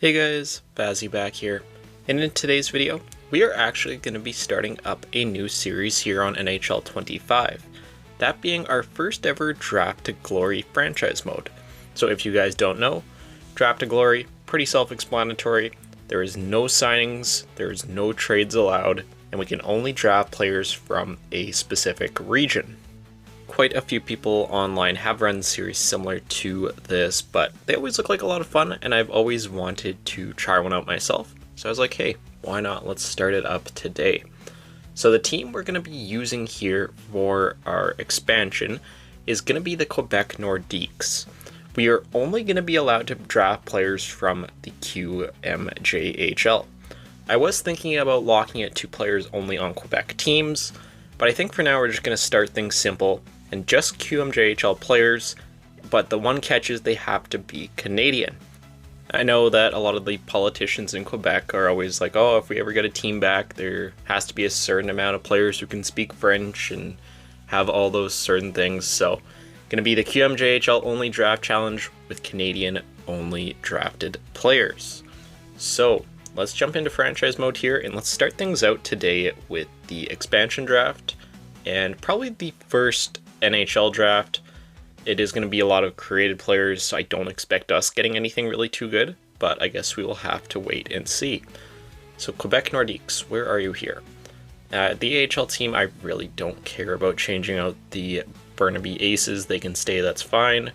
Hey guys, Bazzy back here, and in today's video, we are actually going to be starting up a new series here on NHL 25, that being our first ever Draft to Glory franchise mode. So if you guys don't know, Draft to Glory, pretty self-explanatory. There is no signings, there is no trades allowed, and we can only draft players from a specific region. Quite a few people online have run series similar to this, but they always look like a lot of fun, and I've always wanted to try one out myself. So I was like, hey, why not? Let's start it up today. So the team we're going to be using here for our expansion is going to be the Quebec Nordiques. We are only going to be allowed to draft players from the QMJHL. I was thinking about locking it to players only on Quebec teams, but I think for now we're just going to start things simple and just QMJHL players, but the one catch is they have to be Canadian. I know that a lot of the politicians in Quebec are always like, oh, if we ever get a team back, there has to be a certain amount of players who can speak French and have all those certain things. So, gonna be the QMJHL only draft challenge with Canadian only drafted players. So, let's jump into franchise mode here and let's start things out today with the expansion draft and probably the first NHL draft. It is going to be a lot of created players, so I don't expect us getting anything really too good, but I guess we will have to wait and see. So Quebec Nordiques, where are you here? The AHL team, I really don't care about changing out the Burnaby Aces. They can stay, that's fine.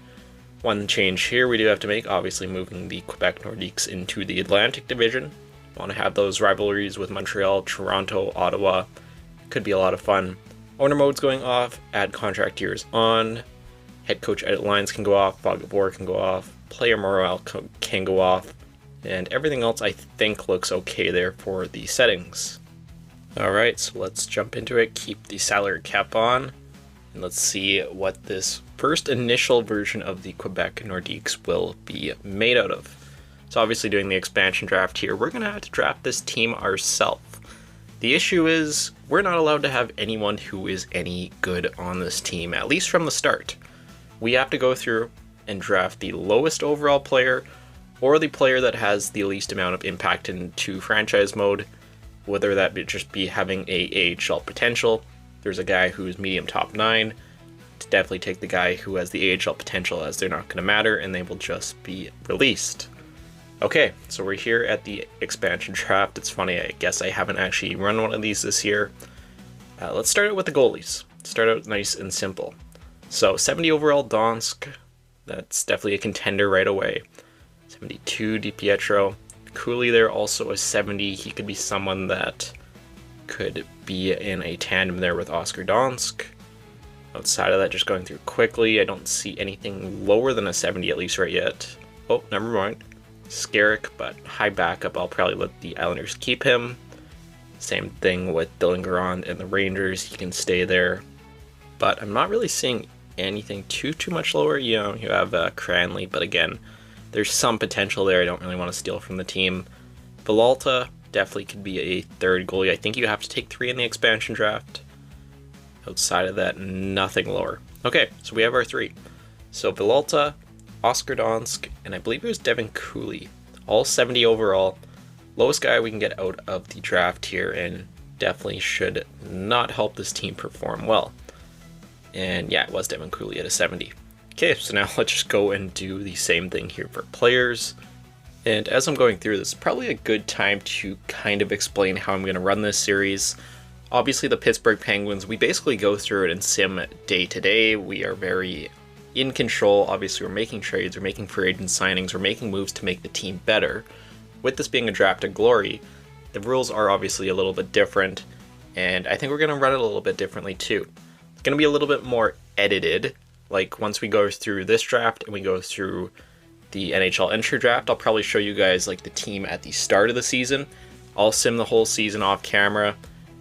One change here we do have to make, obviously moving the Quebec Nordiques into the Atlantic Division. Want to have those rivalries with Montreal, Toronto, Ottawa. Could be a lot of fun. Owner mode's going off, add contract years on, head coach edit lines can go off, fog of war can go off, player morale can go off, and everything else I think looks okay there for the settings. Alright, so let's jump into it, keep the salary cap on, and let's see what this first initial version of the Quebec Nordiques will be made out of. So obviously doing the expansion draft here, we're going to have to draft this team ourselves. The issue is, we're not allowed to have anyone who is any good on this team, at least from the start. We have to go through and draft the lowest overall player, or the player that has the least amount of impact into franchise mode, whether that be just be having a AHL potential. There's a guy who's medium top 9, to definitely take the guy who has the AHL potential, as they're not going to matter, and they will just be released. Okay, so we're here at the expansion draft. It's funny, I guess I haven't actually run one of these this year. Let's start out with the goalies. Start out nice and simple. So 70 overall Donsk, that's definitely a contender right away. 72 DiPietro. Cooley there also a 70. He could be someone that could be in a tandem there with Oscar Donsk. Outside of that, just going through quickly, I don't see anything lower than a 70 at least right yet. Oh, never mind. Skarek, but high backup, I'll probably let the Islanders keep him. Same thing with Dylan Garand and the Rangers, he can stay there. But I'm not really seeing anything too much lower. You know, you have Cranley, but again, there's some potential there I don't really want to steal from the team. Villalta definitely could be a third goalie. I think you have to take 3 in the expansion draft. Outside of that, nothing lower. Okay, so we have our 3. So Villalta, Oscar Donsk, and I believe it was Devin Cooley. All 70 overall. Lowest guy we can get out of the draft here, and definitely should not help this team perform well. And yeah, it was Devin Cooley at a 70. Okay, so now let's just go and do the same thing here for players. And as I'm going through this, probably a good time to kind of explain how I'm going to run this series. Obviously the Pittsburgh Penguins, we basically go through it and sim day to day. We are very in control. Obviously we're making trades, we're making free agent signings, we're making moves to make the team better. With this being a draft to glory, the rules are obviously a little bit different, and I think we're going to run it a little bit differently too. It's going to be a little bit more edited. Like once we go through this draft and we go through the NHL entry draft, I'll probably show you guys like the team at the start of the season. I'll sim the whole season off camera,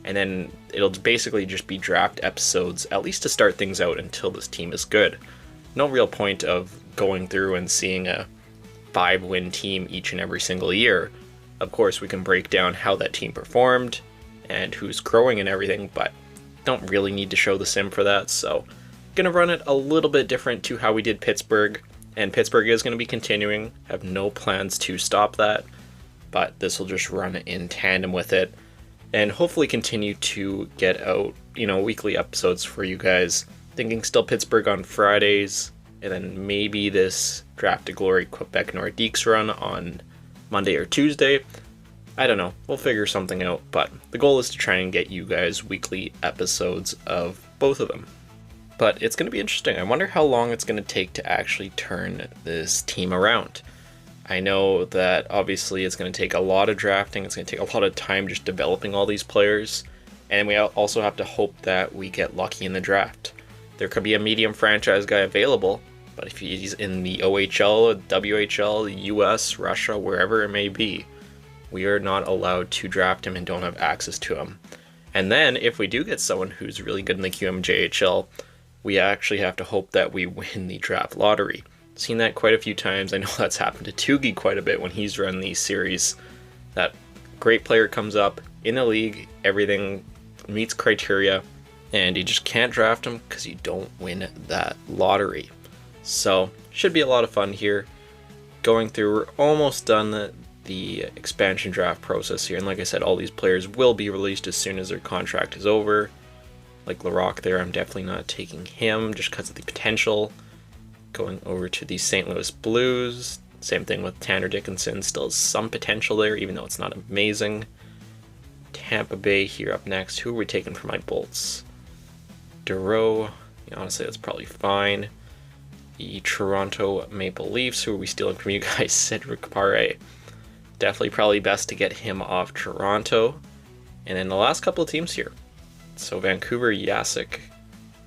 and then it'll basically just be draft episodes, at least to start things out until this team is good. No real point of going through and seeing a 5-win team each and every single year. Of course, we can break down how that team performed and who's growing and everything, but don't really need to show the sim for that, so gonna run it a little bit different to how we did Pittsburgh, and Pittsburgh is going to be continuing. Have no plans to stop that. but this will just run in tandem with it, and hopefully continue to get out, weekly episodes for you guys. Thinking still Pittsburgh on Fridays, and then maybe this Draft to Glory Quebec Nordiques run on Monday or Tuesday. I don't know. We'll figure something out, but the goal is to try and get you guys weekly episodes of both of them. But it's going to be interesting. I wonder how long it's going to take to actually turn this team around. I know that obviously it's going to take a lot of drafting. It's going to take a lot of time just developing all these players. And we also have to hope that we get lucky in the draft. There could be a medium franchise guy available, but if he's in the OHL, WHL, US, Russia, wherever it may be, we are not allowed to draft him and don't have access to him. And then if we do get someone who's really good in the QMJHL, we actually have to hope that we win the draft lottery. Seen that quite a few times. I know that's happened to Tugi quite a bit when he's run these series. That great player comes up in the league, everything meets criteria, and you just can't draft him because you don't win that lottery. So, should be a lot of fun here. Going through, we're almost done the expansion draft process here, and like I said, all these players will be released as soon as their contract is over. Like Larocque there, I'm definitely not taking him just because of the potential. Going over to the St. Louis Blues, same thing with Tanner Dickinson, still some potential there, even though it's not amazing. Tampa Bay here up next. Who are we taking for my Bolts? Duro, honestly, that's probably fine. The Toronto Maple Leafs, who are we stealing from you guys? Cedric Paré. Definitely probably best to get him off Toronto. And then the last couple of teams here. So Vancouver, Yasik,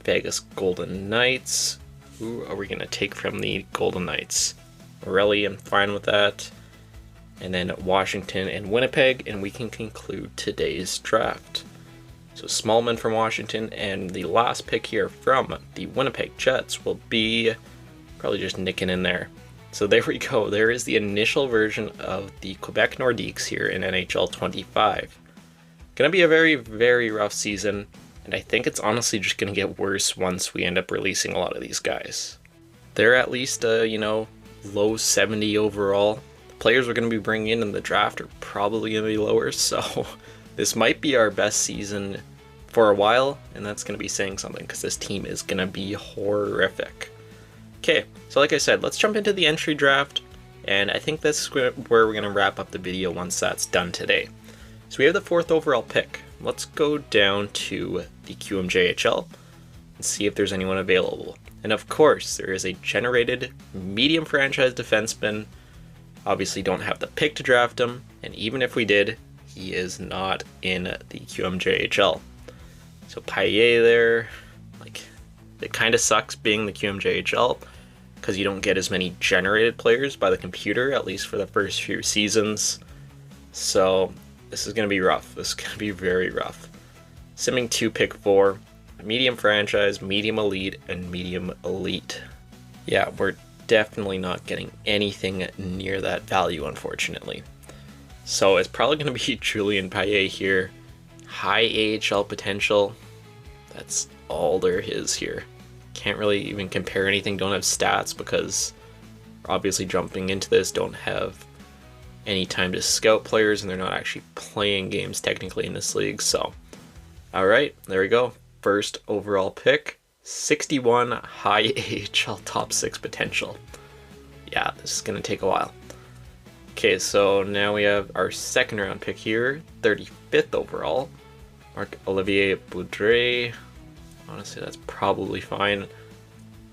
Vegas Golden Knights. Who are we going to take from the Golden Knights? Morelli, I'm fine with that. And then Washington and Winnipeg, and we can conclude today's draft. So Smallman from Washington, and the last pick here from the Winnipeg Jets will be probably just nicking in there. So there we go. There is the initial version of the Quebec Nordiques here in NHL 25. Going to be a very, very rough season. And I think it's honestly just going to get worse once we end up releasing a lot of these guys. They're at least, low 70 overall. The players we're going to be bringing in the draft are probably going to be lower. So this might be our best season for a while. And that's going to be saying something because this team is going to be horrific. Okay, so like I said, let's jump into the entry draft. And I think that's where we're going to wrap up the video once that's done today. So we have the 4th overall pick. Let's go down to the QMJHL and see if there's anyone available. And of course, there is a generated medium franchise defenseman. Obviously don't have the pick to draft him, and even if we did, he is not in the QMJHL. So Payet there, it kind of sucks being the QMJHL because you don't get as many generated players by the computer, at least for the first few seasons. So this is going to be rough. This is going to be very rough. Simming 2, pick 4. Medium franchise, medium elite, and medium elite. Yeah, we're definitely not getting anything near that value, unfortunately. So it's probably going to be Julien Payet here. High AHL potential. That's all there is here. Can't really even compare anything. Don't have stats because we're obviously jumping into this. Don't have any time to scout players, and they're not actually playing games technically in this league. So, all right, there we go. 1st overall pick, 61 high AHL top 6 potential. Yeah, this is going to take a while. Okay, so now we have our 2nd round pick here, 35th overall, Marc-Olivier Boudreau. Honestly, that's probably fine.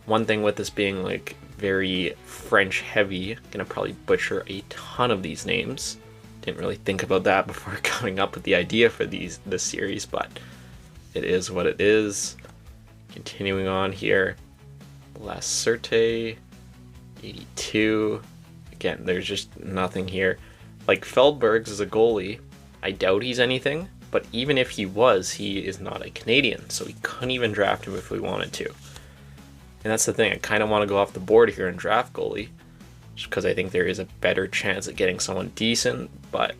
One thing with this being very French heavy, gonna probably butcher a ton of these names. Didn't really think about that before coming up with the idea for this series, but it is what it is. Continuing on here, Lacerte, 82. Again, there's just nothing here. Feldbergs is a goalie. I doubt he's anything, but even if he was, he is not a Canadian, so we couldn't even draft him if we wanted to. And that's the thing, I kind of want to go off the board here and draft goalie, just because I think there is a better chance at getting someone decent, but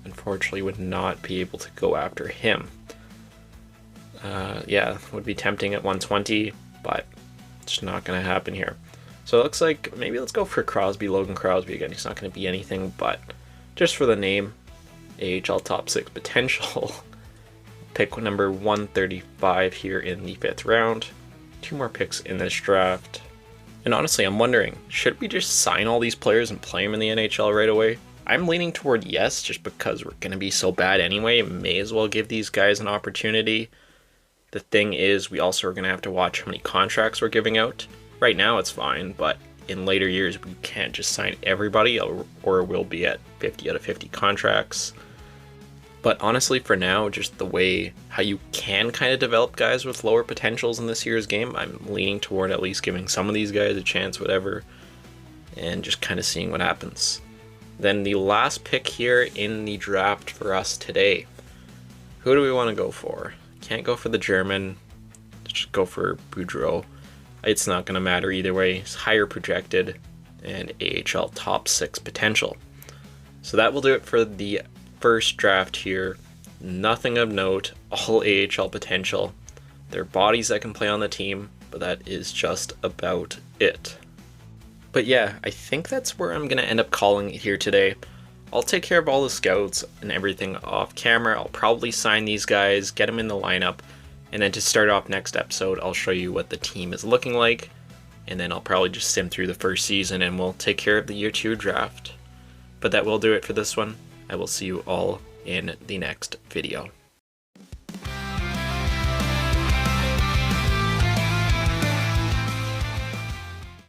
unfortunately would not be able to go after him. Yeah, would be tempting at 120, but it's not going to happen here. So it looks like maybe let's go for Crosby, Logan Crosby again. He's not going to be anything, but just for the name, AHL top 6 potential. Pick number 135 here in the 5th round. 2 more picks in this draft. And honestly, I'm wondering, should we just sign all these players and play them in the NHL right away? I'm leaning toward yes, just because we're going to be so bad anyway. May as well give these guys an opportunity. The thing is, we also are going to have to watch how many contracts we're giving out. Right now it's fine, but in later years we can't just sign everybody, or we'll be at 50 out of 50 contracts. But honestly, for now, just the way how you can kind of develop guys with lower potentials in this year's game, I'm leaning toward at least giving some of these guys a chance, whatever, and just kind of seeing what happens. Then the last pick here in the draft for us today. Who do we want to go for? Can't go for the German. Just go for Boudreau. It's not going to matter either way. He's higher projected and AHL top 6 potential. So that will do it for the first draft here. Nothing of note. All AHL potential. There are bodies that can play on the team, but that is just about it. But yeah, I think that's where I'm going to end up calling it here today. I'll take care of all the scouts and everything off camera. I'll probably sign these guys, get them in the lineup, and then to start off next episode, I'll show you what the team is looking like, and then I'll probably just sim through the first season and we'll take care of the year 2 draft. But that will do it for this one. I will see you all in the next video.